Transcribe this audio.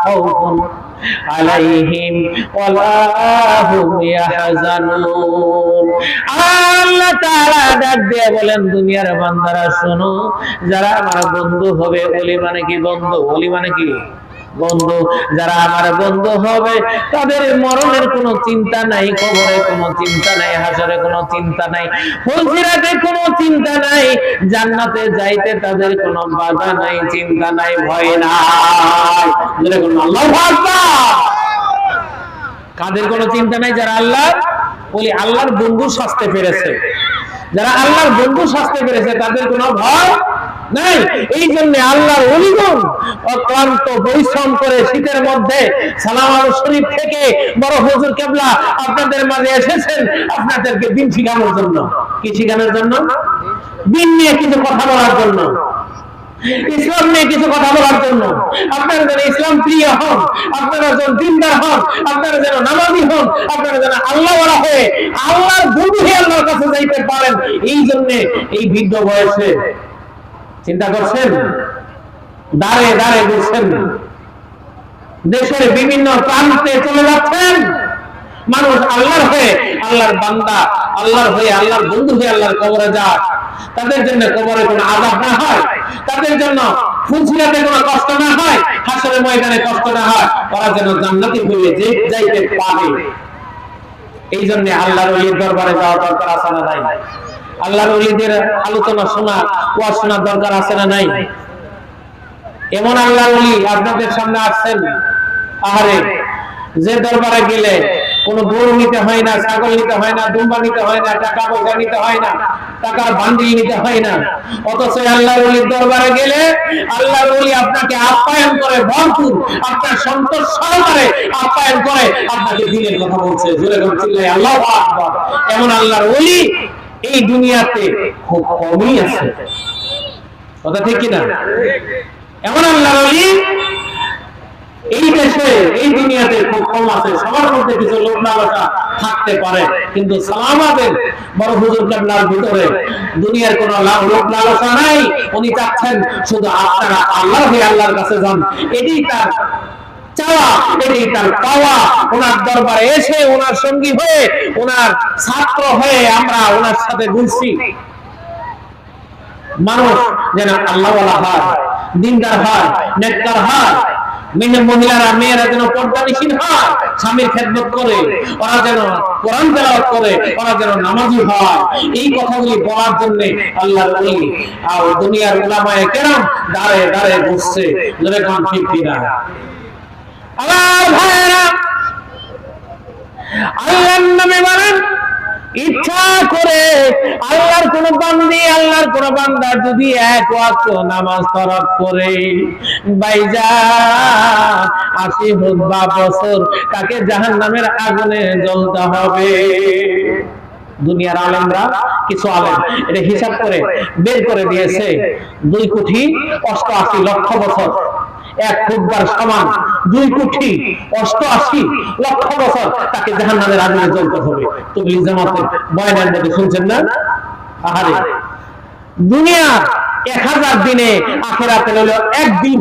খাউফুন আলাইহিম ওয়ালা হুম ইয়াহজানুন। আল্লাহ তাআলা ডাক দিয়ে বলেন, দুনিয়ার বান্দারা শোনো, যারা আমার বন্ধু হবে, ওলি মানে কি বন্ধু, ওলি মানে কি বন্ধু, যারা আমার বন্ধু হবে তাদের মরণের কোনো চিন্তা নাই, কবরে কোনো চিন্তা নাই, হাসরে কোনো চিন্তা নাই, ফুলসিরাতে কোনো চিন্তা নাই, জান্নাতে যাইতে তাদের কোনো বাধা নাই, চিন্তা নাই, ভয় নাই। যেরকম আল্লাহু আকবার। কাদের কোনো চিন্তা নাই? যারা আল্লাহ বলি আল্লাহর বন্ধু সাজতে পেরেছে, যারা আল্লাহর বন্ধু সাজতে পেরেছে তাদের কোনো ভয় নাই। এই জন্য আল্লাহর ওলিগণ অক্লান্ত পরিশ্রম করে শীতের মধ্যে সালামান শরীফ থেকে বড় হুজুর কেবলা আপনাদের মাঝে এসেছেন আপনাদেরকে দিন শিখানোর জন্য। কি শিখানোর জন্য? দিন নিয়ে কিছু কথা বলার জন্য, ইসলাম নিয়ে কিছু কথা বলার জন্য। আপনারা যেন ইসলাম প্রিয় হন, আপনারা যেন দিনদার হন, আপনারা যেন নামাজি হন, আপনারা যেন আল্লাহওয়ালা হয়ে আল্লাহর বন্ধু হয়ে আল্লাহর কাছে যাইতে পারেন। এই জন্য এই বৃদ্ধ বয়সে চিন্তা করছেন, দাঁড়ে দাঁড়ে বুঝছেন, দেশের বিভিন্ন প্রান্তে চলে যাচ্ছেন মানুষ আল্লাহর হয়ে, আল্লাহর বান্দা, আল্লাহর হয়ে, আল্লাহর বন্ধু হয়ে আল্লাহর কবরে যায়। তাদের জন্য কবরে কোনো আযাব না হয়, তাদের জন্য ফুলসিরাতে কোনো কষ্ট না হয়, হাসরের ময়দানে কষ্ট না হয়, ওরা যেন জান্নাতি হয়ে যাইতে পারে। এই জন্য আল্লাহর ওলির দরবারে যাওয়া দরকার আছে না নাই? আল্লাহর ওলিদের আলোচনা শোনা, ওয়াজ শোনার দরকার আছে না নাই? এমন আল্লাহর ওলি আপনাদের সামনে আসছেন, আহারে, যে দরবারে গেলে কোনো গরু নিতে হয় না, ছাগল নিতে হয় না, দুম্বা নিতে হয় না, টাকা পয়সা নিতে হয় না, টাকার বান্ডিল নিতে হয় না, অথচ আল্লাহর ওলির দরবারে গেলে আল্লাহর ওলি আপনাকে আপ্যায়ন করে ভরপুর, আপনার সন্তোষ সহকারে আপ্যায়ন করে, আপনাকে দিনের কথা বলছে। জোরে বলছিলেন আল্লাহু আকবার। এমন আল্লাহর ওলি এই দুনিয়াতে খুব কমই আছে, কথা ঠিক কিনা? এমন আল্লাহর ওলি এই দেশে, এই দুনিয়াতে খুব কম আছে। সবার মধ্যে কিছু লোভ লালসা থাকতে পারে, কিন্তু সালামাতের বড় হুজুর কেবলার ভিতরে দুনিয়ার কোনো লোভ লালসা নাই। উনি চাচ্ছেন শুধু আপনারা আল্লাহ হয়ে আল্লাহর কাছে যান, এটাই তার চাওয়া, এটাই তার পাওয়া। ওনার দরবারে এসে ওনার সঙ্গী হয়ে, ওনার ছাত্র হয়ে আমরা ওনার সাথে ঘুরছি। মানুষ যেন আল্লাহওয়ালা হয়, দিনদার হয়, নেককার হয়, মহিলারা মেয়েরা যেন পর্দানিশীল হয়, স্বামীর খেদমত করে, ওরা যেন কোরআন তেলাওয়াত করে, ওরা যেন নামাজি হয়। এই কথাগুলি বলার জন্য আল্লাহর ওলি আর দুনিয়ার উলামায়ে কেরাম দাঁড়ে দাঁড়ে বসছে। যেরকম ঠিক কিনা? আমার ভাইয়েরা, আল্লাহর নামে বলেন, ইচ্ছা করে আল্লাহর কোন বান্দি, আল্লাহর কোন বান্দা যদি এক ওয়াক্ত নামাজ তরক করে, ভাইজান 80 হোক বা বছর তাকে জাহান্নামের আগুনে জ্বলতে হবে। দুনিয়ার আলেমরা, কিছু আলেম এটা হিসাব করে বের করে দিয়েছে, 2,88,00,000 বছর এক খুববার সমান। 2,88,00,000 বছর তাকে জাহান্নামের আগুনে জ্বলতে হবে। তবলিগ জামাতের বয়ানের মধ্যে শুনছেন না? আহারে, দুনিয়া 1000 দিনে, আখিরাতে হলো একদিন।